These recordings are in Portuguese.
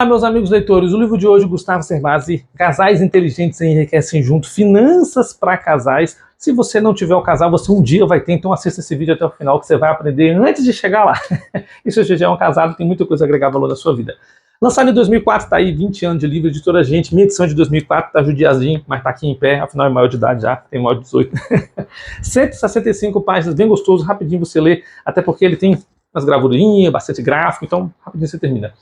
Olá, meus amigos leitores, o livro de hoje, Gustavo Cerbasi, Casais Inteligentes Enriquecem Junto, Finanças para Casais. Se você não tiver o casal, você um dia vai ter, então assista esse vídeo até o final que você vai aprender antes de chegar lá. E se você já é um casado, tem muita coisa a agregar valor na sua vida. Lançado em 2004, está aí 20 anos de livro, editora Gente, minha edição de 2004, tá judiazinho, mas tá aqui em pé, afinal é maior de idade já, tem maior de 18. 165 páginas, bem gostoso, rapidinho você lê, até porque ele tem umas gravurinhas, bastante gráfico, então rapidinho você termina.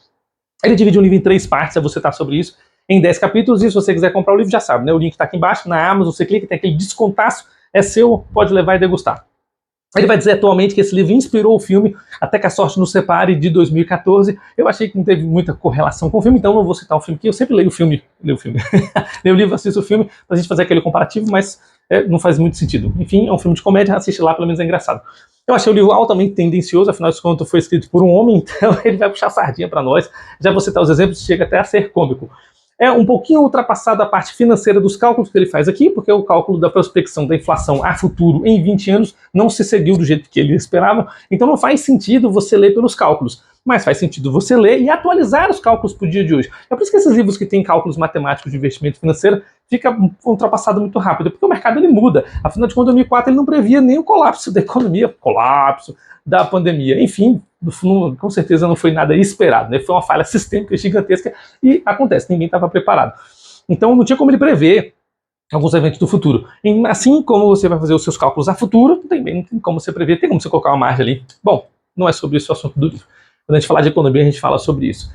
Ele divide o livro em 3 partes, é você tá sobre isso, em 10 capítulos, e se você quiser comprar o livro, já sabe, né? O link tá aqui embaixo, na Amazon, você clica, tem aquele descontaço, é seu, pode levar e degustar. Ele vai dizer atualmente que esse livro inspirou o filme Até que a Sorte Nos Separe, de 2014. Eu achei que não teve muita correlação com o filme, então não vou citar o filme aqui, eu sempre leio o filme, leio o livro, assisto o filme, pra gente fazer aquele comparativo, mas não faz muito sentido. Enfim, é um filme de comédia, assiste lá, pelo menos é engraçado. Eu achei o livro altamente tendencioso, afinal de contas foi escrito por um homem, então ele vai puxar sardinha para nós. Já vou citar os exemplos, chega até a ser cômico. É um pouquinho ultrapassado a parte financeira dos cálculos que ele faz aqui, porque o cálculo da prospecção da inflação a futuro em 20 anos não se seguiu do jeito que ele esperava, então não faz sentido você ler pelos cálculos, mas faz sentido você ler e atualizar os cálculos para o dia de hoje. É por isso que esses livros que têm cálculos matemáticos de investimento financeiro fica ultrapassado muito rápido, porque o mercado ele muda. Afinal de contas, em 2004 ele não previa nem o colapso da economia, colapso da pandemia. Enfim, com certeza não foi nada esperado, né? Foi uma falha sistêmica gigantesca e acontece, ninguém estava preparado. Então não tinha como ele prever alguns eventos do futuro. E assim como você vai fazer os seus cálculos a futuro, não tem como você prever, tem como você colocar uma margem ali. Bom, não é sobre isso o assunto do livro. Quando a gente falar de economia, a gente fala sobre isso.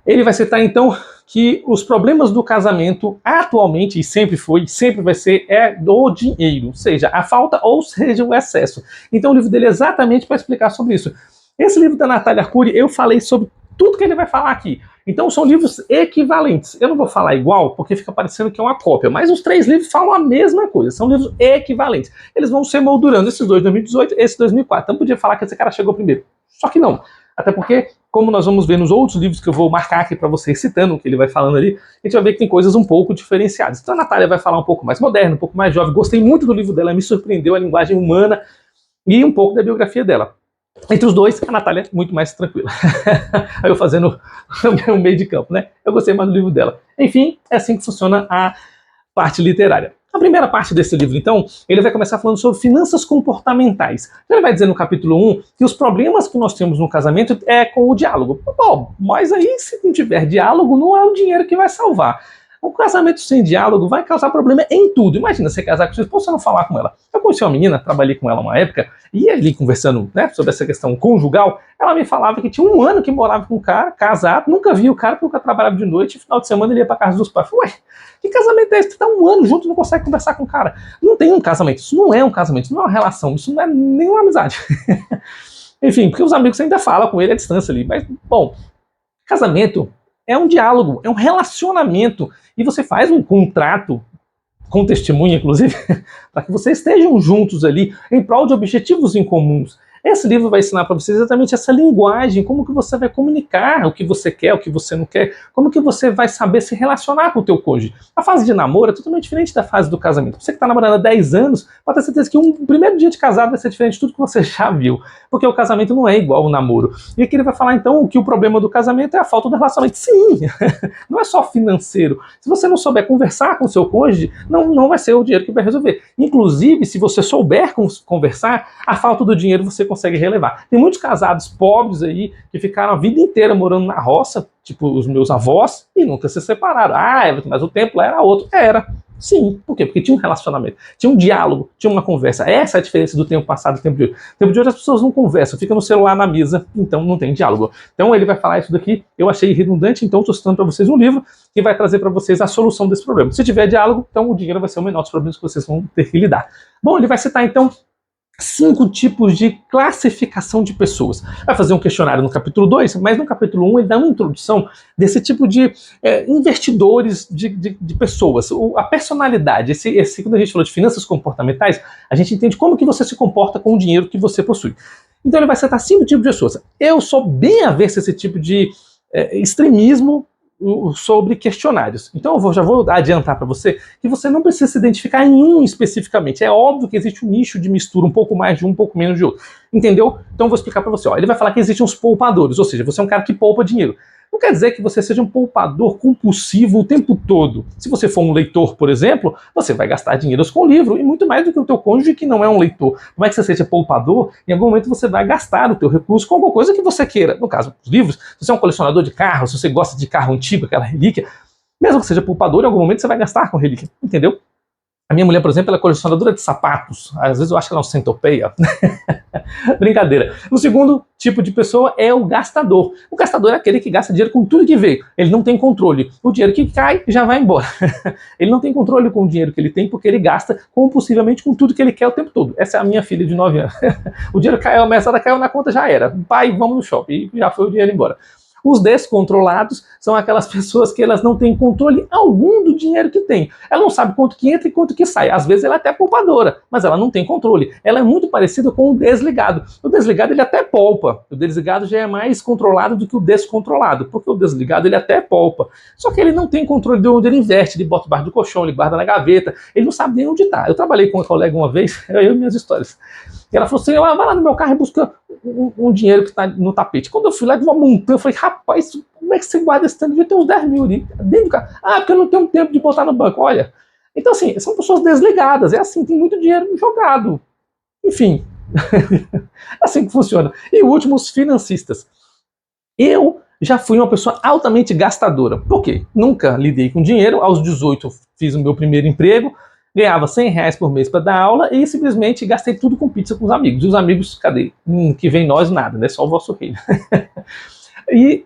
Ele vai citar, então, que os problemas do casamento, atualmente, e sempre foi, sempre vai ser, do dinheiro, seja a falta ou seja o excesso. Então o livro dele é exatamente para explicar sobre isso. Esse livro da Natália Arcuri, eu falei sobre tudo que ele vai falar aqui. Então são livros equivalentes. Eu não vou falar igual, porque fica parecendo que é uma cópia, mas os 3 livros falam a mesma coisa, são livros equivalentes. Eles vão ser moldurando, esses dois 2018, esse 2004. Então podia falar que esse cara chegou primeiro. Só que não. Até porque, como nós vamos ver nos outros livros que eu vou marcar aqui para vocês, citando o que ele vai falando ali, a gente vai ver que tem coisas um pouco diferenciadas. Então a Natália vai falar um pouco mais moderno, um pouco mais jovem. Gostei muito do livro dela, me surpreendeu a linguagem humana e um pouco da biografia dela. Entre os dois, a Natália é muito mais tranquila. Aí eu fazendo o meio de campo, né? Eu gostei mais do livro dela. Enfim, é assim que funciona a parte literária. A primeira parte desse livro, então, ele vai começar falando sobre finanças comportamentais. Ele vai dizer no capítulo 1 que os problemas que nós temos no casamento é com o diálogo. Bom, mas aí se não tiver diálogo, não é o dinheiro que vai salvar. Um casamento sem diálogo vai causar problema em tudo. Imagina você casar com sua esposa e não falar com ela. Eu conheci uma menina, trabalhei com ela uma época, e ali conversando, né, sobre essa questão conjugal, ela me falava que tinha 1 ano que morava com um cara, casado, nunca via o cara porque trabalhava de noite, e final de semana ele ia pra casa dos pais. Eu falei, ué, que casamento é esse? Você tá 1 ano junto e não consegue conversar com o cara. Não tem um casamento, isso não é um casamento, isso não é uma relação, isso não é nenhuma amizade. Enfim, porque os amigos ainda falam com ele à distância ali, mas, bom, casamento é um diálogo, é um relacionamento, e você faz um contrato, com testemunha, inclusive, para que vocês estejam juntos ali, em prol de objetivos em comuns. Esse livro vai ensinar para vocês exatamente essa linguagem, como que você vai comunicar o que você quer, o que você não quer, como que você vai saber se relacionar com o teu cônjuge. A fase de namoro é totalmente diferente da fase do casamento. Você que está namorando há 10 anos, pode ter certeza que um primeiro dia de casado vai ser diferente de tudo que você já viu, porque o casamento não é igual ao namoro. E aqui ele vai falar, então, que o problema do casamento é a falta do relacionamento. Sim, não é só financeiro. Se você não souber conversar com o seu cônjuge, não vai ser o dinheiro que vai resolver. Inclusive, se você souber conversar, a falta do dinheiro você consegue relevar. Tem muitos casados pobres aí que ficaram a vida inteira morando na roça, tipo os meus avós, e nunca se separaram. Ah, Everton, mas o tempo lá era outro. Era. Sim. Por quê? Porque tinha um relacionamento, tinha um diálogo, tinha uma conversa. Essa é a diferença do tempo passado e do tempo de hoje. No tempo de hoje as pessoas não conversam, ficam no celular na mesa, então não tem diálogo. Então ele vai falar isso daqui, eu achei redundante, então estou citando para vocês um livro que vai trazer para vocês a solução desse problema. Se tiver diálogo, então o dinheiro vai ser o menor dos problemas que vocês vão ter que lidar. Bom, ele vai citar então 5 tipos de classificação de pessoas. Vai fazer um questionário no capítulo 2, mas no capítulo 1 ele dá uma introdução desse tipo de investidores de pessoas. A personalidade, quando a gente falou de finanças comportamentais, a gente entende como que você se comporta com o dinheiro que você possui. Então ele vai citar 5 tipos de pessoas. Eu sou bem avesso a esse tipo de extremismo sobre questionários. Então eu já vou adiantar para você que você não precisa se identificar em um especificamente. É óbvio que existe um nicho de mistura, um pouco mais de um pouco menos de outro. Entendeu? Então eu vou explicar para você. Ele vai falar que existem uns poupadores, ou seja, você é um cara que poupa dinheiro. Não quer dizer que você seja um poupador compulsivo o tempo todo. Se você for um leitor, por exemplo, você vai gastar dinheiro com o livro, e muito mais do que o teu cônjuge que não é um leitor. Como é que você seja poupador? Em algum momento você vai gastar o teu recurso com alguma coisa que você queira. No caso dos livros, se você é um colecionador de carros, se você gosta de carro antigo, aquela relíquia, mesmo que seja poupador, em algum momento você vai gastar com relíquia, entendeu? A minha mulher, por exemplo, ela é colecionadora de sapatos. Às vezes eu acho que ela é um centopeia. Brincadeira. O segundo tipo de pessoa é o gastador. O gastador é aquele que gasta dinheiro com tudo que veio. Ele não tem controle. O dinheiro que cai já vai embora. Ele não tem controle com o dinheiro que ele tem porque ele gasta compulsivamente com tudo que ele quer o tempo todo. Essa é a minha filha de 9 anos. O dinheiro caiu, a mesada caiu na conta, já era. Pai, vamos no shopping. E já foi o dinheiro embora. Os descontrolados são aquelas pessoas que elas não têm controle algum do dinheiro que tem. Ela não sabe quanto que entra e quanto que sai. Às vezes ela é até poupadora, mas ela não tem controle. Ela é muito parecida com o desligado. O desligado ele até poupa. O desligado já é mais controlado do que o descontrolado, porque o desligado ele até poupa. Só que ele não tem controle de onde ele investe. Ele bota debaixo do colchão, ele guarda na gaveta. Ele não sabe nem onde está. Eu trabalhei com uma colega uma vez, eu e minhas histórias. E ela falou assim, vai lá no meu carro e busca um dinheiro que está no tapete. Quando eu fui lá de uma montanha, eu falei, rapaz, como é que você guarda esse tanto? Devia ter uns 10 mil ali dentro do carro. Ah, porque eu não tenho tempo de botar no banco. Olha, então assim, são pessoas desligadas, é assim, tem muito dinheiro jogado. Enfim, é assim que funciona. E o último, os financistas. Eu já fui uma pessoa altamente gastadora. Por quê? Nunca lidei com dinheiro. Aos 18 fiz o meu primeiro emprego, ganhava R$100 por mês para dar aula e simplesmente gastei tudo com pizza com os amigos. E os amigos, cadê? Que vem nós nada, né? Só o vosso reino. E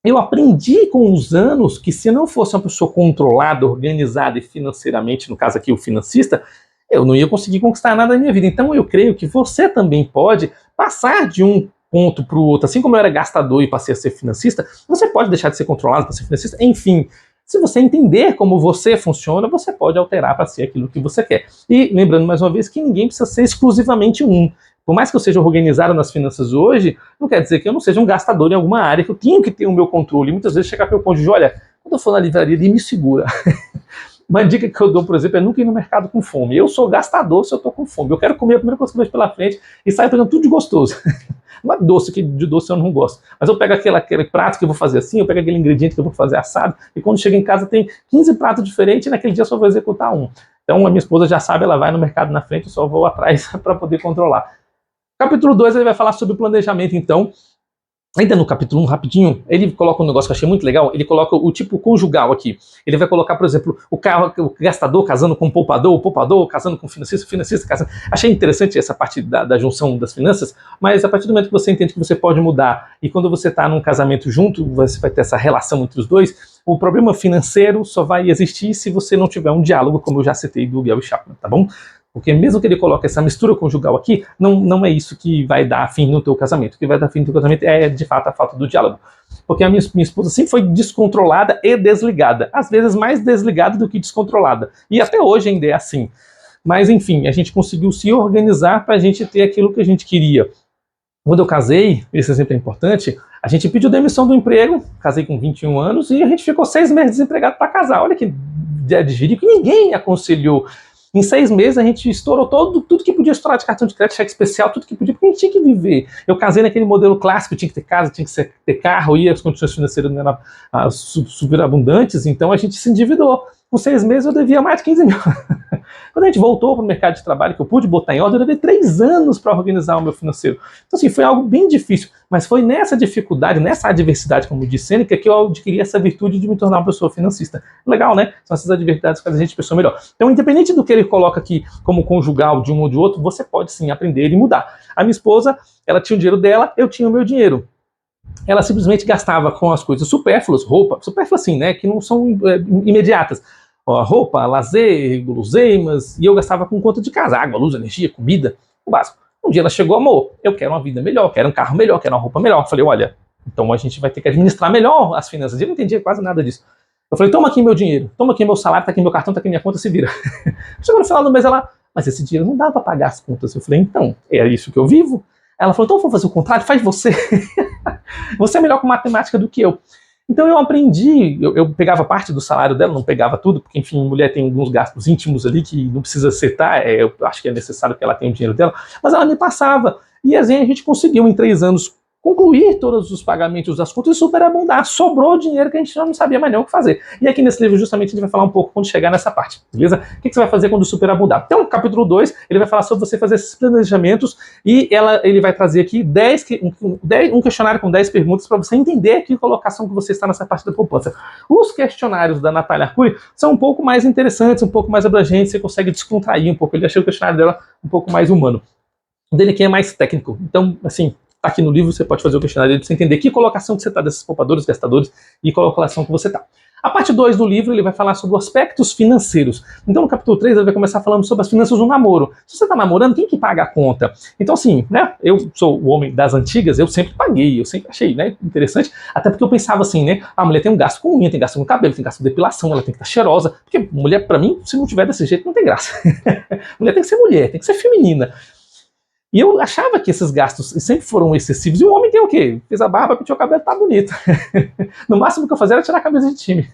eu aprendi com os anos que se não fosse uma pessoa controlada, organizada e financeiramente, no caso aqui o financista, eu não ia conseguir conquistar nada na minha vida. Então eu creio que você também pode passar de um ponto para o outro. Assim como eu era gastador e passei a ser financista, você pode deixar de ser controlado para ser financista. Enfim, se você entender como você funciona, você pode alterar para ser aquilo que você quer. E lembrando mais uma vez que ninguém precisa ser exclusivamente um. Por mais que eu seja organizado nas finanças hoje, não quer dizer que eu não seja um gastador em alguma área, que eu tenho que ter o meu controle. Muitas vezes chegar para o cônjuge, olha, quando eu for na livraria, ele me segura. Uma dica que eu dou, por exemplo, é nunca ir no mercado com fome. Eu sou gastador se eu estou com fome. Eu quero comer a primeira coisa que eu vejo pela frente e saio pegando tudo de gostoso. Não é doce, que de doce eu não gosto. Mas eu pego aquele prato que eu vou fazer assim, eu pego aquele ingrediente que eu vou fazer assado, e quando chega em casa tem 15 pratos diferentes e naquele dia eu só vou executar um. Então a minha esposa já sabe, ela vai no mercado na frente, eu só vou atrás para poder controlar. Capítulo 2 ele vai falar sobre planejamento, então. Ainda no capítulo 1, rapidinho, ele coloca um negócio que eu achei muito legal, ele coloca o tipo conjugal aqui. Ele vai colocar, por exemplo, o gastador casando com o poupador casando com o financista casando. Achei interessante essa parte da junção das finanças, mas a partir do momento que você entende que você pode mudar, e quando você está num casamento junto, você vai ter essa relação entre os dois, o problema financeiro só vai existir se você não tiver um diálogo, como eu já citei do Gary Chapman, tá bom? Porque mesmo que ele coloque essa mistura conjugal aqui, não é isso que vai dar fim no teu casamento. O que vai dar fim no teu casamento é, de fato, a falta do diálogo. Porque a minha esposa sempre foi descontrolada e desligada. Às vezes mais desligada do que descontrolada. E até hoje ainda é assim. Mas, enfim, a gente conseguiu se organizar para a gente ter aquilo que a gente queria. Quando eu casei, esse exemplo é importante, a gente pediu demissão do emprego, casei com 21 anos, e a gente ficou 6 meses desempregado para casar. Olha que desvio que ninguém aconselhou. Em 6 meses a gente estourou tudo que podia estourar de cartão de crédito, cheque especial, tudo que podia, porque a gente tinha que viver. Eu casei naquele modelo clássico, tinha que ter casa, tinha que ter carro, e as condições financeiras não eram super abundantes, então a gente se endividou. Com 6 meses eu devia mais de 15 mil. Quando a gente voltou para o mercado de trabalho, que eu pude botar em ordem, eu levei 3 anos para organizar o meu financeiro. Então, assim, foi algo bem difícil, mas foi nessa dificuldade, nessa adversidade, como disse Sêneca, que eu adquiri essa virtude de me tornar uma pessoa financista. Legal, né? São essas adversidades que fazem a gente pessoa melhor. Então, independente do que ele coloca aqui como conjugal de um ou de outro, você pode sim aprender e mudar. A minha esposa, ela tinha o dinheiro dela, eu tinha o meu dinheiro. Ela simplesmente gastava com as coisas supérfluas, roupa, supérfluas assim, né, que não são imediatas. Ó, roupa, lazer, guloseimas, e eu gastava com conta de casa, água, luz, energia, comida, o básico. Um dia ela chegou, amor, eu quero uma vida melhor, quero um carro melhor, quero uma roupa melhor. Eu falei, olha, então a gente vai ter que administrar melhor as finanças. Eu não entendia quase nada disso. Eu falei, toma aqui meu dinheiro, toma aqui meu salário, tá aqui meu cartão, tá aqui minha conta, se vira. Chegou no final do mês, ela, mas esse dinheiro não dá para pagar as contas. Eu falei, então, é isso que eu vivo? Ela falou, então vamos fazer o contrário, faz você. Você é melhor com matemática do que eu. Então eu aprendi, eu pegava parte do salário dela, não pegava tudo, porque enfim, mulher tem alguns gastos íntimos ali que não precisa acertar, eu acho que é necessário que ela tenha o dinheiro dela, mas ela me passava. E assim a gente conseguiu em 3 anos concluir todos os pagamentos das contas e superabundar. Sobrou dinheiro que a gente já não sabia mais nem o que fazer. E aqui nesse livro, justamente, a gente vai falar um pouco quando chegar nessa parte, beleza? O que você vai fazer quando superabundar? Então, no capítulo 2, ele vai falar sobre você fazer esses planejamentos e ele vai trazer aqui um questionário com 10 perguntas para você entender que colocação que você está nessa parte da poupança. Os questionários da Natália Arcuri são um pouco mais interessantes, um pouco mais abrangentes, você consegue descontrair um pouco. Ele achei o questionário dela um pouco mais humano. O dele aqui é mais técnico. Então, assim, tá aqui no livro, você pode fazer o questionário dele para você entender que colocação que você está desses poupadores, gastadores e qual a colocação que você está. A parte 2 do livro, ele vai falar sobre aspectos financeiros. Então, no capítulo 3, ele vai começar falando sobre as finanças do namoro. Se você está namorando, quem que paga a conta? Então, assim, né, eu sou o homem das antigas, eu sempre paguei, eu sempre achei, né, interessante, até porque eu pensava assim, né, a mulher tem um gasto com unha, tem gasto com cabelo, tem gasto com depilação, ela tem que estar cheirosa, porque mulher, pra mim, se não tiver desse jeito, não tem graça. Mulher tem que ser mulher, tem que ser feminina. E eu achava que esses gastos sempre foram excessivos. E o homem tem o quê? Fez a barba, pintou o cabelo, tá bonito. No máximo que eu fazia era tirar a camisa de time.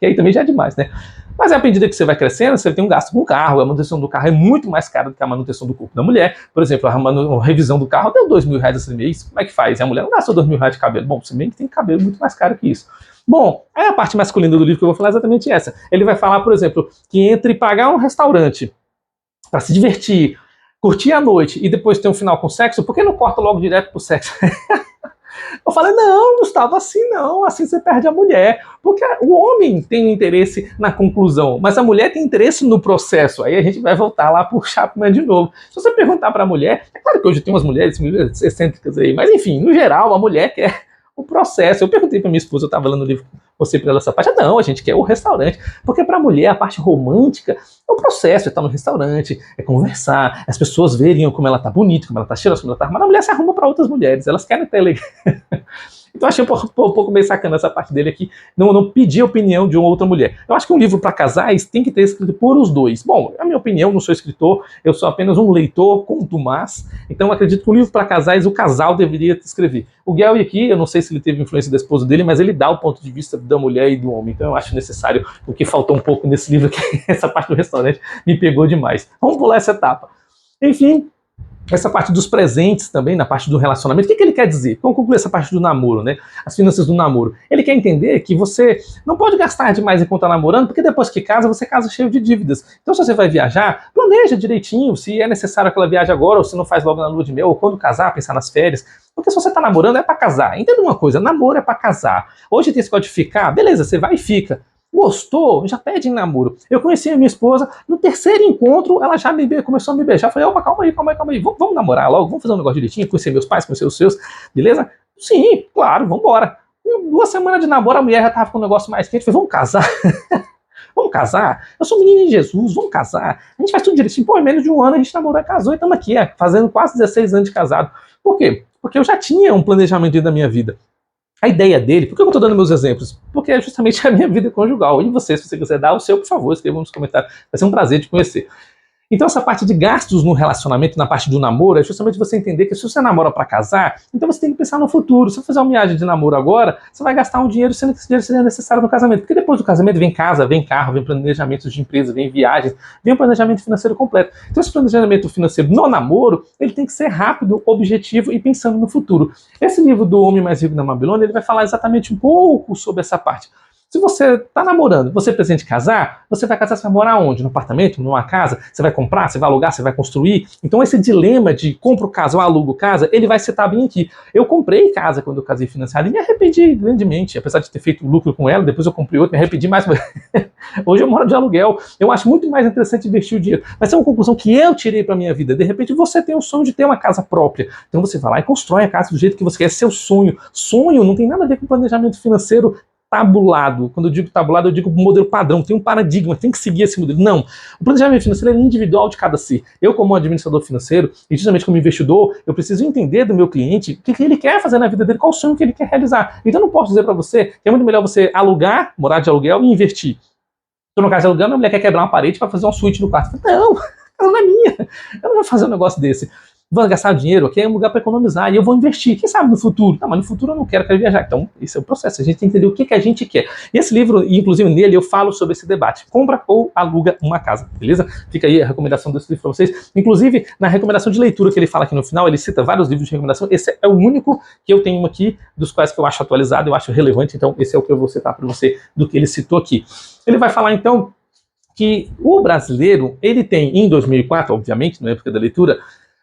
Que aí também já é demais, né? Mas à medida que você vai crescendo, você tem um gasto com o carro. A manutenção do carro é muito mais cara do que a manutenção do corpo da mulher. Por exemplo, a revisão do carro deu R$2.000 esse mês. Como é que faz? E a mulher não gastou R$2.000 de cabelo. Bom, você bem que tem cabelo muito mais caro que isso. Bom, aí a parte masculina do livro que eu vou falar é exatamente essa. Ele vai falar, por exemplo, que entre pagar um restaurante para se divertir, curtir a noite e depois ter um final com sexo, por que não corta logo direto pro sexo? Eu falei, não, Gustavo, assim não, assim você perde a mulher. Porque o homem tem interesse na conclusão, mas a mulher tem interesse no processo. Aí a gente vai voltar lá pro Chapman de novo. Se você perguntar pra mulher, é claro que hoje tem umas mulheres excêntricas aí, mas enfim, no geral, a mulher quer o processo. Eu perguntei pra minha esposa, eu tava lendo o livro, você pra ela essa parte, não, a gente quer o restaurante, porque pra mulher a parte romântica é o processo, é estar no restaurante, é conversar, as pessoas verem como ela tá bonita, como ela tá cheirosa, como ela tá arrumada. A mulher se arruma pra outras mulheres, elas querem ter legal. Então achei um pouco meio sacana essa parte dele aqui, não pedir a opinião de uma outra mulher. Eu acho que um livro para casais tem que ter escrito por os dois. Bom, a minha opinião, não sou escritor, eu sou apenas um leitor contumaz, então acredito que um livro para casais o casal deveria escrever. O Gary aqui, eu não sei se ele teve influência da esposa dele, mas ele dá o ponto de vista da mulher e do homem, então eu acho necessário, o que faltou um pouco nesse livro, que essa parte do restaurante me pegou demais. Vamos pular essa etapa. Enfim, essa parte dos presentes também, na parte do relacionamento, o que ele quer dizer? Vamos concluir essa parte do namoro, né? As finanças do namoro. Ele quer entender que você não pode gastar demais enquanto está namorando, porque depois que casa, você casa cheio de dívidas. Então, se você vai viajar, planeja direitinho, se é necessário aquela viagem agora, ou se não faz logo na lua de mel, ou quando casar, pensar nas férias. Porque se você está namorando, é para casar. Entenda uma coisa, namoro é para casar. Hoje tem esse código de ficar, beleza, você vai e fica. Gostou? Já pede em namoro. Eu conheci a minha esposa, no terceiro encontro, ela já começou a me beijar. Eu falei, opa, calma aí. Vamos namorar logo, vamos fazer um negócio direitinho, conhecer meus pais, conhecer os seus, beleza? Sim, claro, vamos embora. 2 semanas de namoro, a mulher já tava com um negócio mais quente. Eu falei, vamos casar? Vamos casar? Eu sou menino de Jesus, vamos casar. A gente faz tudo direitinho. Pô, em menos de 1 ano a gente namorou e casou e estamos aqui, fazendo quase 16 anos de casado. Por quê? Porque eu já tinha um planejamento dentro da minha vida. A ideia dele, por que eu estou dando meus exemplos? Porque é justamente a minha vida conjugal. E você, se você quiser dar o seu, por favor, escreva nos comentários. Vai ser um prazer te conhecer. Então essa parte de gastos no relacionamento, na parte do namoro, é justamente você entender que se você namora para casar, então você tem que pensar no futuro. Se você fazer uma viagem de namoro agora, você vai gastar um dinheiro, sendo que esse dinheiro seria necessário no casamento. Porque depois do casamento vem casa, vem carro, vem planejamentos de empresa, vem viagens, vem um planejamento financeiro completo. Então esse planejamento financeiro no namoro, ele tem que ser rápido, objetivo e pensando no futuro. Esse livro do Homem Mais Rico da Babilônia, ele vai falar exatamente um pouco sobre essa parte. Se você está namorando, você pretende casar, você vai casar, você vai morar onde? No apartamento? Numa casa? Você vai comprar? Você vai alugar? Você vai construir? Então esse dilema de compro casa ou alugo casa, ele vai setar bem aqui. Eu comprei casa quando eu casei financiado e me arrependi grandemente, apesar de ter feito lucro com ela, depois eu comprei outra, me arrependi mais. Hoje eu moro de aluguel. Eu acho muito mais interessante investir o dinheiro. Mas é uma conclusão que eu tirei para minha vida. De repente você tem o sonho de ter uma casa própria. Então você vai lá e constrói a casa do jeito que você quer. É seu sonho. Sonho não tem nada a ver com planejamento financeiro tabulado. Quando eu digo tabulado, eu digo modelo padrão, tem um paradigma, tem que seguir esse modelo. Não. O planejamento financeiro é individual de cada ser. Eu, como administrador financeiro, e justamente como investidor, eu preciso entender do meu cliente o que ele quer fazer na vida dele, qual o sonho que ele quer realizar. Então eu não posso dizer para você que é muito melhor você alugar, morar de aluguel e investir. Estou no caso de alugando, a mulher quer quebrar uma parede para fazer uma suíte no quarto. Não, a casa não é minha. Eu não vou fazer um negócio desse. vou gastar dinheiro aqui, é um lugar para economizar, e eu vou investir, quem sabe no futuro? Não, mas no futuro eu não quero viajar. Então, esse é o processo, a gente tem que entender o que a gente quer. E esse livro, inclusive nele, eu falo sobre esse debate, compra ou aluga uma casa, beleza? Fica aí a recomendação desse livro para vocês. Inclusive, na recomendação de leitura que ele fala aqui no final, ele cita vários livros de recomendação, esse é o único que eu tenho aqui, dos quais que eu acho atualizado, eu acho relevante, então esse é o que eu vou citar para você, do que ele citou aqui. Ele vai falar, então, que o brasileiro, ele tem, em 2004, obviamente, na época da leitura,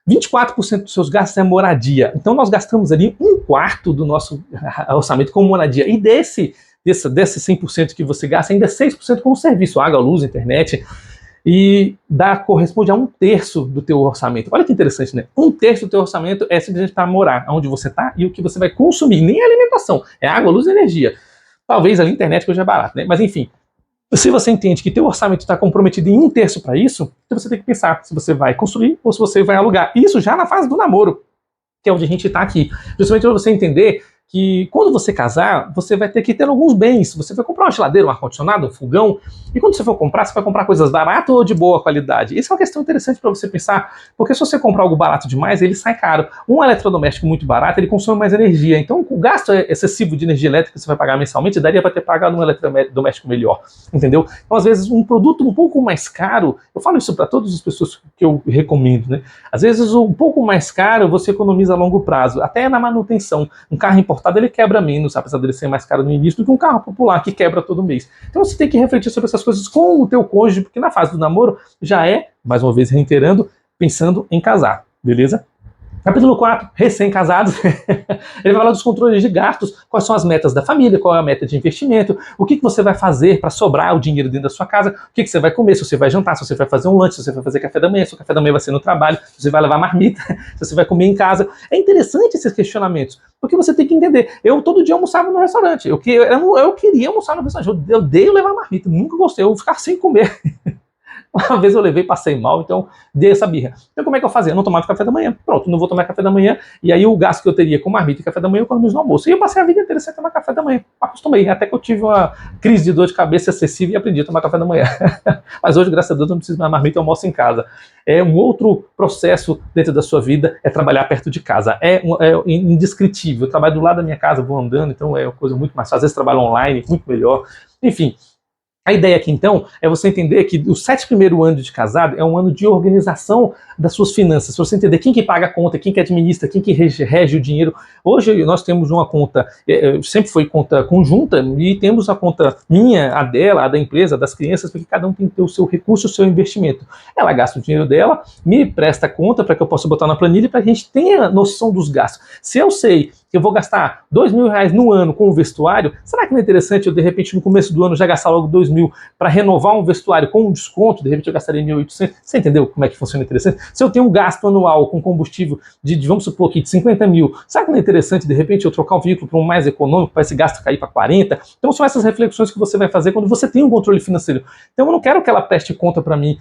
24% dos seus gastos é moradia. Então nós gastamos ali 1/4 do nosso orçamento com moradia. E desse 100% que você gasta, ainda 6% com serviço, água, luz, internet, e corresponde a 1/3 do teu orçamento. Olha que interessante, né? 1/3 do teu orçamento é simplesmente para morar, onde você está e o que você vai consumir. Nem a alimentação, é água, luz e energia. Talvez a internet que hoje é barato, né? Mas enfim, se você entende que teu orçamento está comprometido em 1/3 para isso, então você tem que pensar se você vai construir ou se você vai alugar. Isso já na fase do namoro, que é onde a gente está aqui. Justamente para você entender que quando você casar, você vai ter que ter alguns bens. Você vai comprar uma geladeira, um ar-condicionado, um fogão. E quando você for comprar, você vai comprar coisas baratas ou de boa qualidade? Isso é uma questão interessante para você pensar, porque se você comprar algo barato demais, ele sai caro. Um eletrodoméstico muito barato, ele consome mais energia. Então, o gasto excessivo de energia elétrica que você vai pagar mensalmente, daria para ter pagado um eletrodoméstico melhor. Entendeu? Então, às vezes, um produto um pouco mais caro, eu falo isso para todas as pessoas que eu recomendo, né? Às vezes, um pouco mais caro, você economiza a longo prazo, até na manutenção. Um carro importado, ele quebra menos, apesar dele ser mais caro no início, do que um carro popular que quebra todo mês. Então você tem que refletir sobre essas coisas com o teu cônjuge, porque na fase do namoro já é, mais uma vez reiterando, pensando em casar, beleza? Capítulo 4, recém-casados, ele vai falar dos controles de gastos, quais são as metas da família, qual é a meta de investimento, o que você vai fazer para sobrar o dinheiro dentro da sua casa, o que você vai comer, se você vai jantar, se você vai fazer um lanche, se você vai fazer café da manhã, se o café da manhã vai ser no trabalho, se você vai levar marmita, se você vai comer em casa. É interessante esses questionamentos, porque você tem que entender. Eu todo dia almoçava no restaurante, eu queria almoçar no restaurante, eu odeio levar marmita, nunca gostei, eu ficar sem comer. Uma vez eu levei, passei mal, então dei essa birra. Então como é que eu fazia? Eu não tomava café da manhã. Pronto, não vou tomar café da manhã. E aí o gasto que eu teria com marmita e café da manhã eu economizo no almoço. E eu passei a vida inteira sem tomar café da manhã. Acostumei, até que eu tive uma crise de dor de cabeça excessiva e aprendi a tomar café da manhã. Mas hoje, graças a Deus, eu não preciso mais marmita, eu almoço em casa. É um outro processo dentro da sua vida, é trabalhar perto de casa. É indescritível. Eu trabalho do lado da minha casa, vou andando, então é uma coisa muito mais fácil. Às vezes trabalho online, muito melhor. Enfim, a ideia aqui, então, é você entender que os 7 primeiros anos de casado é um ano de organização das suas finanças, para você entender quem que paga a conta, quem que administra, quem que rege o dinheiro. Hoje nós temos uma conta, sempre foi conta conjunta, e temos a conta minha, a dela, a da empresa, das crianças, porque cada um tem que ter o seu recurso, o seu investimento. Ela gasta o dinheiro dela, me presta conta para que eu possa botar na planilha, para que a gente tenha noção dos gastos. Se eu sei que eu vou gastar R$2.000 no ano com o vestuário, será que não é interessante eu, de repente, no começo do ano, já gastar logo 2.000 para renovar um vestuário com um desconto? De repente eu gastaria 1.800. Você entendeu como é que funciona interessante? Se eu tenho um gasto anual com combustível vamos supor aqui, de 50 mil, será que não é interessante, de repente, eu trocar um veículo para um mais econômico, para esse gasto cair para 40? Então são essas reflexões que você vai fazer quando você tem um controle financeiro. Então eu não quero que ela preste conta para mim,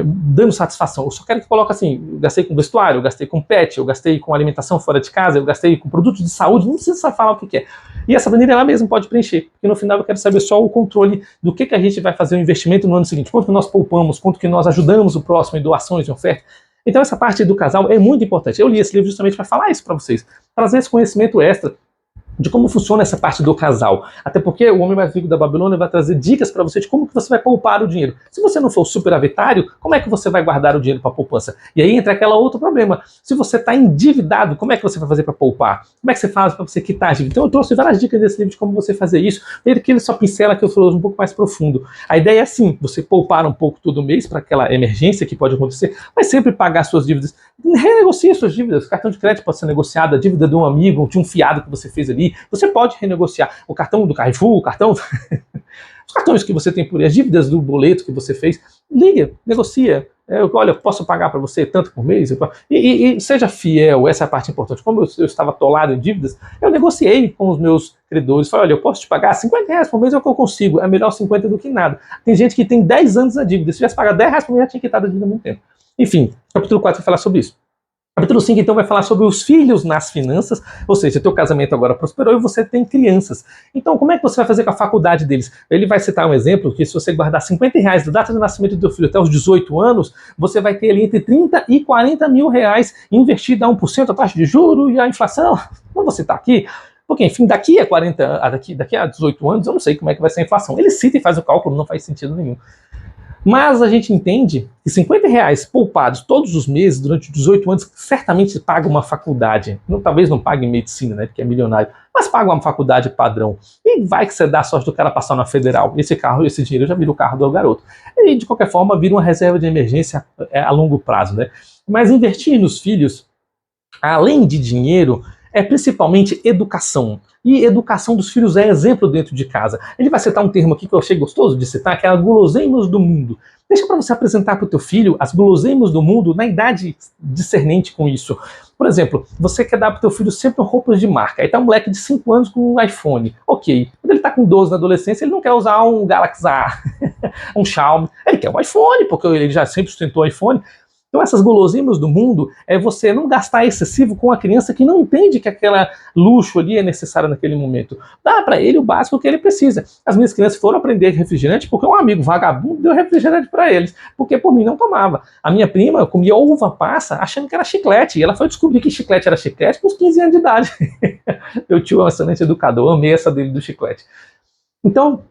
dando satisfação. Eu só quero que coloque assim, eu gastei com vestuário, eu gastei com pet, eu gastei com alimentação fora de casa, eu gastei com produtos de saúde, não precisa falar o que é. E essa planilha ela mesma pode preencher, porque no final eu quero saber só o controle do que a gente vai fazer o investimento no ano seguinte, quanto que nós poupamos, quanto que nós ajudamos o próximo em doações, em ofertas. Então essa parte do casal é muito importante. Eu li esse livro justamente para falar isso para vocês, trazer esse conhecimento extra de como funciona essa parte do casal. Até porque o Homem Mais Rico da Babilônia vai trazer dicas para você de como que você vai poupar o dinheiro. Se você não for superavitário, como é que você vai guardar o dinheiro para poupança? E aí entra aquele outro problema. Se você está endividado, como é que você vai fazer para poupar? Como é que você faz para você quitar a dívida? Então eu trouxe várias dicas desse livro de como você fazer isso. Ele só pincela que eu trouxe um pouco mais profundo. A ideia é assim, você poupar um pouco todo mês para aquela emergência que pode acontecer, mas sempre pagar suas dívidas. Renegocie suas dívidas. O cartão de crédito pode ser negociado, a dívida de um amigo, de um fiado que você fez ali. Você pode renegociar o cartão do Carrefour, o cartão... os cartões que você tem por aí, as dívidas do boleto que você fez. Liga, negocia. Olha, posso pagar para você tanto por mês? E seja fiel, essa é a parte importante. Como eu estava atolado em dívidas, eu negociei com os meus credores. Falei, olha, eu posso te pagar R$50 por mês, é o que eu consigo. É melhor 50 do que nada. Tem gente que tem 10 anos na dívida. Se tivesse pagado R$10 por mês, já tinha quitado a dívida há muito tempo. Enfim, capítulo 4 vai falar sobre isso. Capítulo 5, então, vai falar sobre os filhos nas finanças, ou seja, teu casamento agora prosperou e você tem crianças. Então, como é que você vai fazer com a faculdade deles? Ele vai citar um exemplo que se você guardar R$ 50 da data de nascimento do teu filho até os 18 anos, você vai ter ali entre 30 e 40 mil reais investido a 1% a taxa de juros e a inflação. Não vou citar aqui, porque, enfim, daqui a 18 anos, eu não sei como é que vai ser a inflação. Ele cita e faz o cálculo, não faz sentido nenhum. Mas a gente entende que R$ 50 poupados todos os meses, durante 18 anos, certamente paga uma faculdade. Talvez não pague medicina, né, porque é milionário, mas paga uma faculdade padrão. E vai que você dá a sorte do cara passar na federal. Esse dinheiro já vira o carro do garoto. E, de qualquer forma, vira uma reserva de emergência a longo prazo, né? Mas investir nos filhos, além de dinheiro, é principalmente educação. E educação dos filhos é exemplo dentro de casa. Ele vai citar um termo aqui que eu achei gostoso de citar, que é a guloseimas do mundo. Deixa para você apresentar para o teu filho as guloseimas do mundo na idade discernente com isso. Por exemplo, você quer dar para o teu filho sempre roupas de marca. Aí tá um moleque de 5 anos com um iPhone. Ok. Quando ele tá com 12 na adolescência, ele não quer usar um Galaxy A, um Xiaomi. Ele quer um iPhone, porque ele já sempre sustentou o iPhone. Então essas guloseimas do mundo é você não gastar excessivo com a criança que não entende que aquela luxo ali é necessário naquele momento. Dá para ele o básico que ele precisa. As minhas crianças foram aprender refrigerante porque um amigo vagabundo deu refrigerante para eles, porque por mim não tomava. A minha prima comia uva passa achando que era chiclete, e ela foi descobrir que chiclete era chiclete com uns 15 anos de idade. Meu tio é um excelente educador, amei essa dele do chiclete. Então,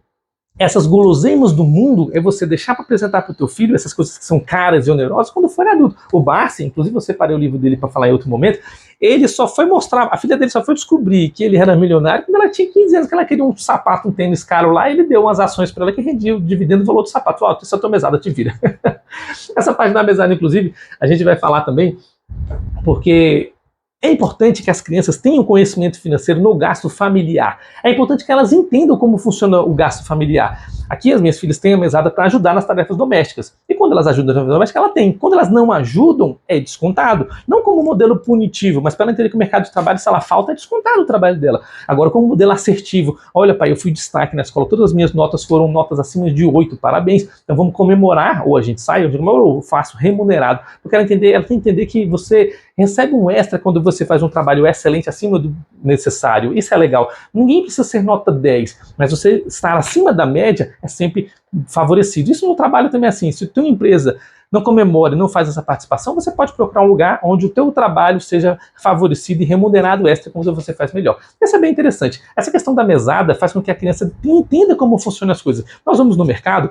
essas guloseimas do mundo é você deixar para apresentar para o teu filho essas coisas que são caras e onerosas quando for adulto. O Barsi, inclusive eu separei o livro dele para falar em outro momento, ele só foi mostrar, a filha dele só foi descobrir que ele era milionário quando ela tinha 15 anos, que ela queria um sapato, um tênis caro lá, e ele deu umas ações para ela que rendia dividendo o valor do sapato. Ó, essa tua mesada te vira. Essa página da mesada, inclusive, a gente vai falar também, porque é importante que as crianças tenham conhecimento financeiro no gasto familiar. É importante que elas entendam como funciona o gasto familiar. Aqui as minhas filhas têm a mesada para ajudar nas tarefas domésticas. E quando elas ajudam nas tarefas domésticas, ela tem. Quando elas não ajudam, é descontado. Não como modelo punitivo, mas para ela entender que o mercado de trabalho, se ela falta, é descontado o trabalho dela. Agora, como modelo assertivo. Olha, pai, eu fui destaque na escola, todas as minhas notas foram notas acima de 8, parabéns. Então vamos comemorar, ou a gente sai, eu faço remunerado. Porque ela tem que entender que você recebe um extra quando você faz um trabalho excelente acima do necessário. Isso é legal. Ninguém precisa ser nota 10, mas você estar acima da média é sempre favorecido. Isso no trabalho também é assim. Se a tua empresa não comemora e não faz essa participação, você pode procurar um lugar onde o teu trabalho seja favorecido e remunerado extra, como você faz melhor. Isso é bem interessante. Essa questão da mesada faz com que a criança entenda como funcionam as coisas. Nós vamos no mercado,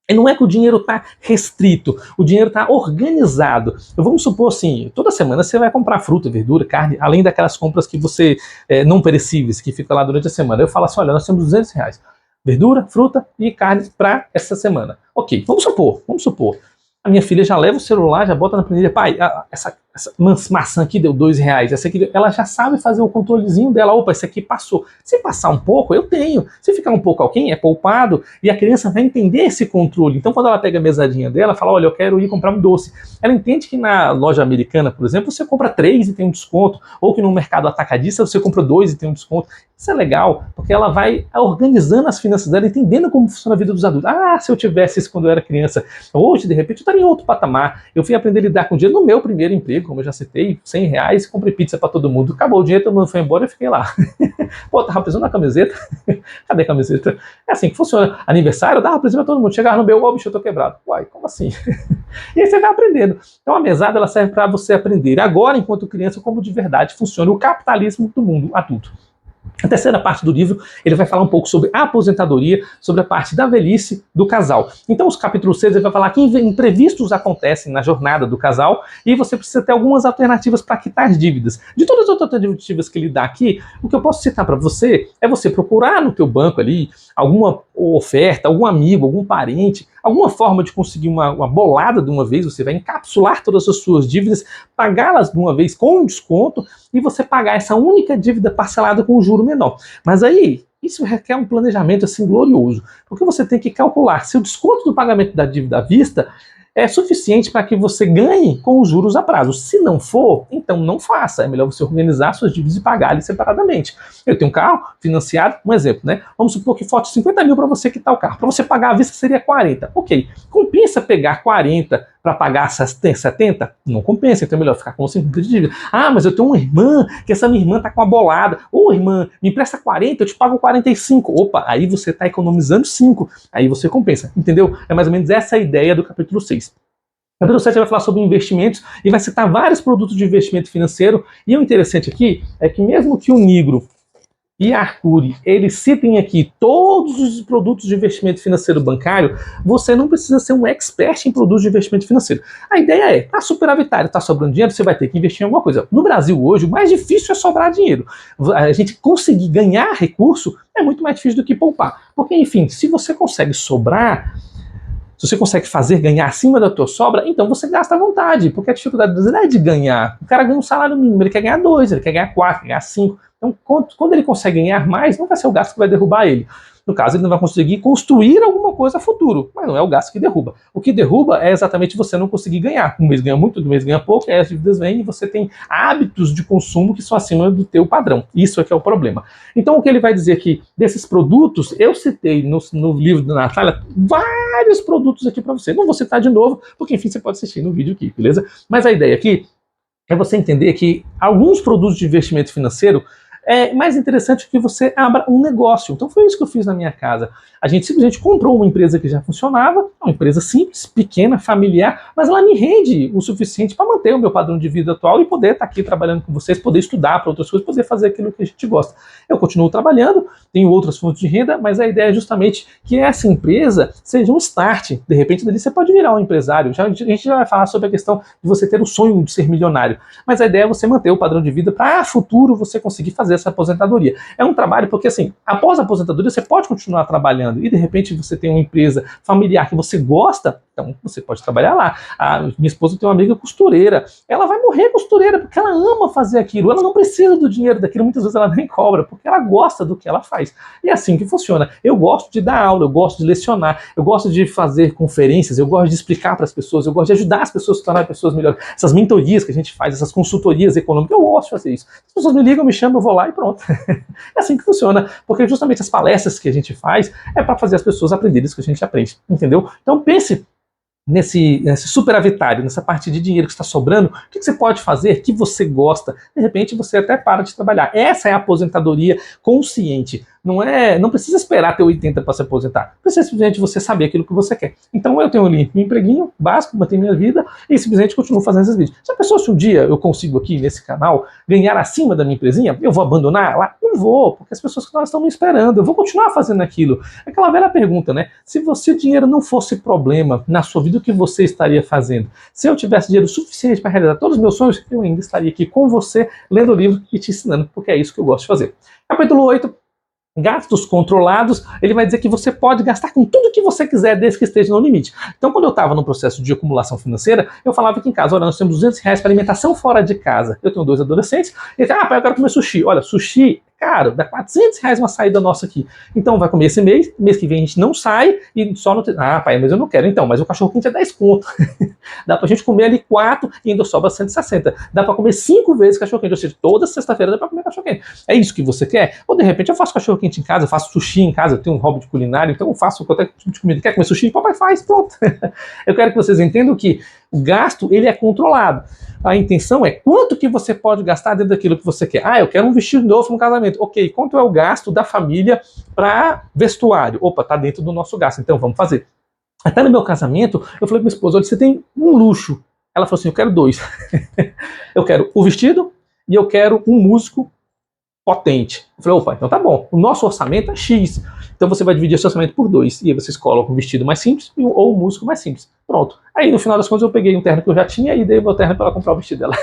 e não é que o dinheiro está restrito, o dinheiro está organizado. Vamos supor assim, toda semana você vai comprar fruta, verdura, carne, além daquelas compras que você, não perecíveis, que fica lá durante a semana. Eu falo assim, olha, nós temos R$ 200, verdura, fruta e carne para essa semana. Ok, vamos supor. A minha filha já leva o celular, já bota na planilha, pai, essa maçã aqui deu R$ 2, essa aqui ela já sabe fazer o controlezinho dela, opa, esse aqui passou. Se passar um pouco, eu tenho. Se ficar um pouco alguém, é poupado, e a criança vai entender esse controle. Então, quando ela pega a mesadinha dela, fala, olha, eu quero ir comprar um doce. Ela entende que na loja americana, por exemplo, você compra 3 e tem um desconto, ou que no mercado atacadista você compra 2 e tem um desconto. Isso é legal, porque ela vai organizando as finanças dela, entendendo como funciona a vida dos adultos. Ah, se eu tivesse isso quando eu era criança, hoje, de repente, eu estaria em outro patamar. Eu fui aprender a lidar com dinheiro no meu primeiro emprego, como eu já citei, R$ 100, comprei pizza para todo mundo, acabou o dinheiro, todo mundo foi embora e eu fiquei lá. Pô, tava precisando da camiseta? Cadê a camiseta? É assim que funciona. Aniversário, eu dava presente pra todo mundo, chegava no meu, ó, bicho, eu tô quebrado. Uai, como assim? E aí você vai aprendendo. Então a mesada, ela serve para você aprender agora, enquanto criança, como de verdade funciona o capitalismo do mundo adulto. A terceira parte do livro, ele vai falar um pouco sobre a aposentadoria, sobre a parte da velhice do casal. Então, os capítulos 6, ele vai falar que imprevistos acontecem na jornada do casal e você precisa ter algumas alternativas para quitar as dívidas. De todas as outras alternativas que ele dá aqui, o que eu posso citar para você é você procurar no teu banco ali alguma oferta, algum amigo, algum parente, alguma forma de conseguir uma bolada de uma vez, você vai encapsular todas as suas dívidas, pagá-las de uma vez com desconto e você pagar essa única dívida parcelada com um juro menor. Mas aí, isso requer um planejamento assim glorioso, porque você tem que calcular se o desconto do pagamento da dívida à vista é suficiente para que você ganhe com os juros a prazo. Se não for, então não faça. É melhor você organizar suas dívidas e pagar eles separadamente. Eu tenho um carro financiado, um exemplo, né? Vamos supor que falta 50 mil para você quitar o carro. Para você pagar à vista seria 40. Ok, compensa pegar 40 para pagar 70? Não compensa, então é melhor ficar com 50 de dívida. Ah, mas eu tenho uma irmã, que essa minha irmã tá com uma bolada. Ô, irmã, me empresta 40, eu te pago 45. Opa, aí você tá economizando 5. Aí você compensa, entendeu? É mais ou menos essa a ideia do capítulo 6. O capítulo 7 vai falar sobre investimentos e vai citar vários produtos de investimento financeiro. E o interessante aqui é que mesmo que o Nigro e Arcuri, eles citem aqui todos os produtos de investimento financeiro bancário, você não precisa ser um expert em produtos de investimento financeiro. A ideia é, tá superavitário, tá sobrando dinheiro, você vai ter que investir em alguma coisa. No Brasil hoje, o mais difícil é sobrar dinheiro. A gente conseguir ganhar recurso é muito mais difícil do que poupar. Porque, enfim, se você consegue sobrar, se você consegue fazer ganhar acima da tua sobra, então você gasta à vontade, porque a dificuldade não é de ganhar. O cara ganha um salário mínimo, ele quer ganhar 2, ele quer ganhar 4, quer ganhar 5. Então, quando ele consegue ganhar mais, não vai ser o gasto que vai derrubar ele. No caso, ele não vai conseguir construir alguma coisa a futuro, mas não é o gasto que derruba. O que derruba é exatamente você não conseguir ganhar. Um mês ganha muito, outro mês ganha pouco, aí as dívidas vêm e você tem hábitos de consumo que são acima do teu padrão. Isso é que é o problema. Então, o que ele vai dizer aqui, desses produtos, eu citei no livro da Natália vários produtos aqui para você. Não vou citar de novo, porque enfim, você pode assistir no vídeo aqui, beleza? Mas a ideia aqui é você entender que alguns produtos de investimento financeiro é mais interessante que você abra um negócio. Então foi isso que eu fiz na minha casa. A gente simplesmente comprou uma empresa que já funcionava, uma empresa simples, pequena, familiar, mas ela me rende o suficiente para manter o meu padrão de vida atual e poder estar aqui trabalhando com vocês, poder estudar para outras coisas, poder fazer aquilo que a gente gosta. Eu continuo trabalhando, tenho outras fontes de renda, mas a ideia é justamente que essa empresa seja um start. De repente, dali você pode virar um empresário. A gente já vai falar sobre a questão de você ter o sonho de ser milionário. Mas a ideia é você manter o padrão de vida para futuro você conseguir fazer essa aposentadoria. É um trabalho porque, assim, após a aposentadoria, você pode continuar trabalhando e, de repente, você tem uma empresa familiar que você gosta, então você pode trabalhar lá. A minha esposa tem uma amiga costureira. Ela vai morrer costureira porque ela ama fazer aquilo. Ela não precisa do dinheiro daquilo, muitas vezes ela nem cobra, porque ela gosta do que ela faz. E é assim que funciona. Eu gosto de dar aula, eu gosto de lecionar, eu gosto de fazer conferências, eu gosto de explicar para as pessoas, eu gosto de ajudar as pessoas a se tornarem pessoas melhores. Essas mentorias que a gente faz, essas consultorias econômicas, eu gosto de fazer isso. As pessoas me ligam, me chamam, eu vou lá e pronto. É assim que funciona, porque justamente as palestras que a gente faz é para fazer as pessoas aprenderem isso que a gente aprende, entendeu? Então pense nesse superavitário, nessa parte de dinheiro que está sobrando, o que você pode fazer que você gosta? De repente você até para de trabalhar. Essa é a aposentadoria consciente. Não precisa esperar ter 80 para se aposentar. Precisa simplesmente você saber aquilo que você quer. Então eu tenho ali um empreguinho básico, manter minha vida e simplesmente continuo fazendo esses vídeos. Já pensou se um dia eu consigo aqui nesse canal ganhar acima da minha empresinha? Eu vou abandonar lá? Não vou, porque as pessoas que estão me esperando. Eu vou continuar fazendo aquilo. É aquela velha pergunta, né? Se o dinheiro não fosse problema na sua vida, o que você estaria fazendo? Se eu tivesse dinheiro suficiente para realizar todos os meus sonhos, eu ainda estaria aqui com você, lendo o livro e te ensinando, porque é isso que eu gosto de fazer. Capítulo 8. Gastos controlados, ele vai dizer que você pode gastar com tudo que você quiser, desde que esteja no limite. Então, quando eu estava no processo de acumulação financeira, eu falava que em casa, olha, nós temos R$200 para alimentação fora de casa. Eu tenho 2 adolescentes, e ele, pai, eu quero comer sushi. Olha, sushi, caro, dá R$400 uma saída nossa aqui. Então, vai comer esse mês que vem a gente não sai, e só no... Ah, pai, mas eu não quero. Então, mas o cachorro-quente é 10 conto. Dá pra gente comer ali 4 e ainda sobra 160. Dá pra comer 5 vezes cachorro-quente, ou seja, toda sexta-feira dá pra comer cachorro-quente. É isso que você quer? Ou, de repente, eu faço cachorro-quente em casa, eu faço sushi em casa, eu tenho um hobby de culinário, então eu faço qualquer tipo de comida. Quer comer sushi? Papai faz, pronto. Eu quero que vocês entendam que o gasto, ele é controlado. A intenção é quanto que você pode gastar dentro daquilo que você quer. Ah, eu quero um vestido novo no casamento. Ok, quanto é o gasto da família para vestuário? Opa, tá dentro do nosso gasto, então vamos fazer. Até no meu casamento, eu falei com minha esposa, olha, você tem um luxo. Ela falou assim, eu quero 2. Eu quero o vestido e eu quero um músico potente. Eu falei, opa, então tá bom. O nosso orçamento é X. Então você vai dividir esse orçamento por 2. E aí vocês colocam um vestido mais simples ou um músico mais simples. Pronto. Aí no final das contas eu peguei um terno que eu já tinha e dei o meu terno para ela comprar o vestido dela.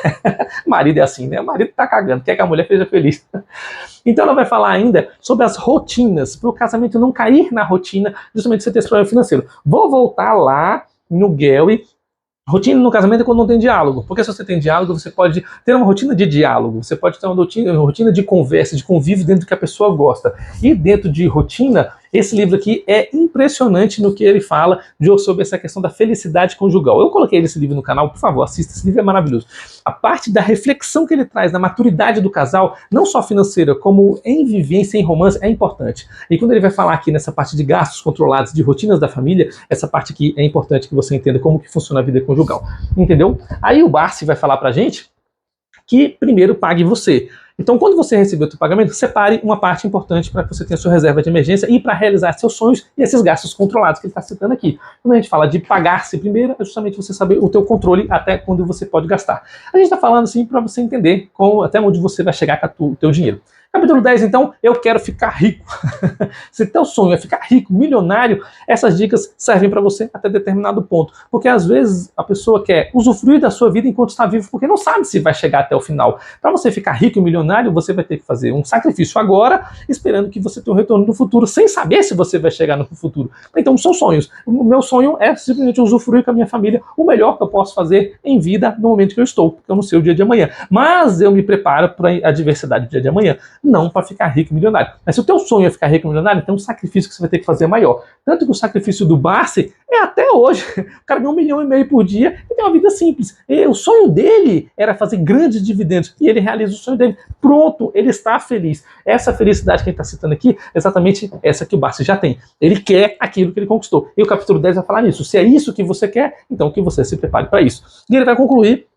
Marido é assim, né? O marido tá cagando, quer que a mulher seja feliz. Então ela vai falar ainda sobre as rotinas, para o casamento não cair na rotina, justamente você ter esse problema financeiro. Vou voltar lá no Gary. Rotina no casamento é quando não tem diálogo, porque se você tem diálogo, você pode ter uma rotina de diálogo, você pode ter uma rotina de conversa, de convívio dentro do que a pessoa gosta. E dentro de rotina, Esse livro aqui é impressionante no que ele fala sobre essa questão da felicidade conjugal. Eu coloquei esse livro no canal, por favor, assista, esse livro é maravilhoso. A parte da reflexão que ele traz, da maturidade do casal, não só financeira, como em vivência, em romance, é importante. E quando ele vai falar aqui nessa parte de gastos controlados, de rotinas da família, essa parte aqui é importante que você entenda como que funciona a vida conjugal. Entendeu? Aí o Barsi vai falar pra gente que primeiro pague você. Então, quando você receber o seu pagamento, separe uma parte importante para que você tenha sua reserva de emergência e para realizar seus sonhos e esses gastos controlados que ele está citando aqui. Quando a gente fala de pagar-se primeiro, é justamente você saber o teu controle até quando você pode gastar. A gente está falando assim para você entender até onde você vai chegar com o teu dinheiro. Capítulo 10, então, eu quero ficar rico. Se teu sonho é ficar rico, milionário, essas dicas servem para você até determinado ponto. Porque às vezes a pessoa quer usufruir da sua vida enquanto está vivo, porque não sabe se vai chegar até o final. Para você ficar rico e milionário, você vai ter que fazer um sacrifício agora, esperando que você tenha um retorno no futuro, sem saber se você vai chegar no futuro. Então, são sonhos. O meu sonho é simplesmente usufruir com a minha família o melhor que eu posso fazer em vida no momento que eu estou, porque eu não sei o dia de amanhã. Mas eu me preparo para a adversidade do dia de amanhã. Não para ficar rico e milionário. Mas se o teu sonho é ficar rico e milionário, então o sacrifício que você vai ter que fazer é maior. Tanto que o sacrifício do Barsi é até hoje. O cara ganha 1,5 milhão por dia e tem uma vida simples. E o sonho dele era fazer grandes dividendos. E ele realiza o sonho dele. Pronto, ele está feliz. Essa felicidade que ele está citando aqui é exatamente essa que o Barsi já tem. Ele quer aquilo que ele conquistou. E o capítulo 10 vai falar nisso. Se é isso que você quer, então que você se prepare para isso. E ele vai concluir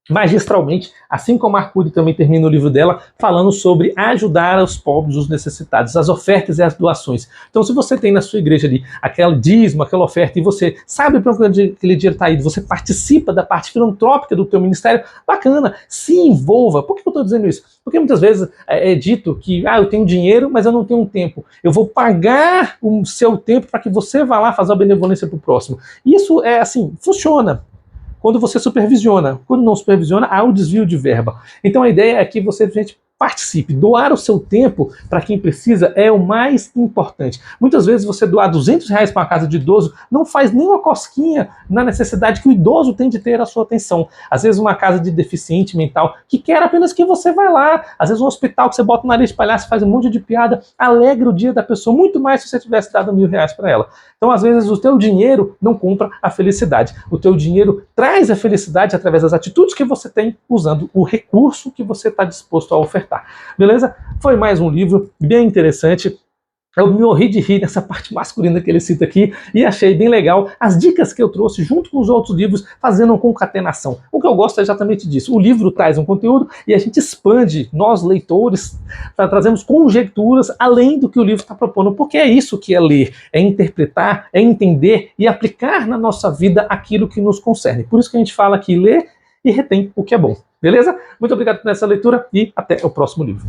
magistralmente, assim como a Arcuri também termina o livro dela, falando sobre ajudar os pobres, os necessitados, as ofertas e as doações. Então, se você tem na sua igreja ali aquele dízimo, aquela oferta, e você sabe para onde aquele dinheiro está indo, você participa da parte filantrópica do teu ministério, bacana, se envolva. Por que eu estou dizendo isso? Porque muitas vezes é dito que eu tenho dinheiro, mas eu não tenho tempo. Eu vou pagar o seu tempo para que você vá lá fazer a benevolência para o próximo. Isso é assim, funciona quando você supervisiona. Quando não supervisiona, há um desvio de verba. Então a ideia é que você, gente, participe. Doar o seu tempo para quem precisa é o mais importante. Muitas vezes você doar R$200 para uma casa de idoso não faz nem uma cosquinha na necessidade que o idoso tem de ter a sua atenção. Às vezes uma casa de deficiente mental que quer apenas que você vá lá. Às vezes um hospital que você bota o nariz de palhaço, faz um monte de piada, alegra o dia da pessoa muito mais se você tivesse dado R$1.000 para ela. Então às vezes o teu dinheiro não compra a felicidade. O teu dinheiro traz a felicidade através das atitudes que você tem usando o recurso que você está disposto a ofertar. Beleza? Foi mais um livro bem interessante. Eu me morri de rir nessa parte masculina que ele cita aqui e achei bem legal as dicas que eu trouxe junto com os outros livros, fazendo uma concatenação. O que eu gosto é exatamente disso. O livro traz um conteúdo e a gente expande, nós leitores, trazemos conjecturas além do que o livro está propondo, porque é isso que é ler, é interpretar, é entender e aplicar na nossa vida aquilo que nos concerne. Por isso que a gente fala que lê e retém o que é bom. Beleza? Muito obrigado por essa leitura e até o próximo livro.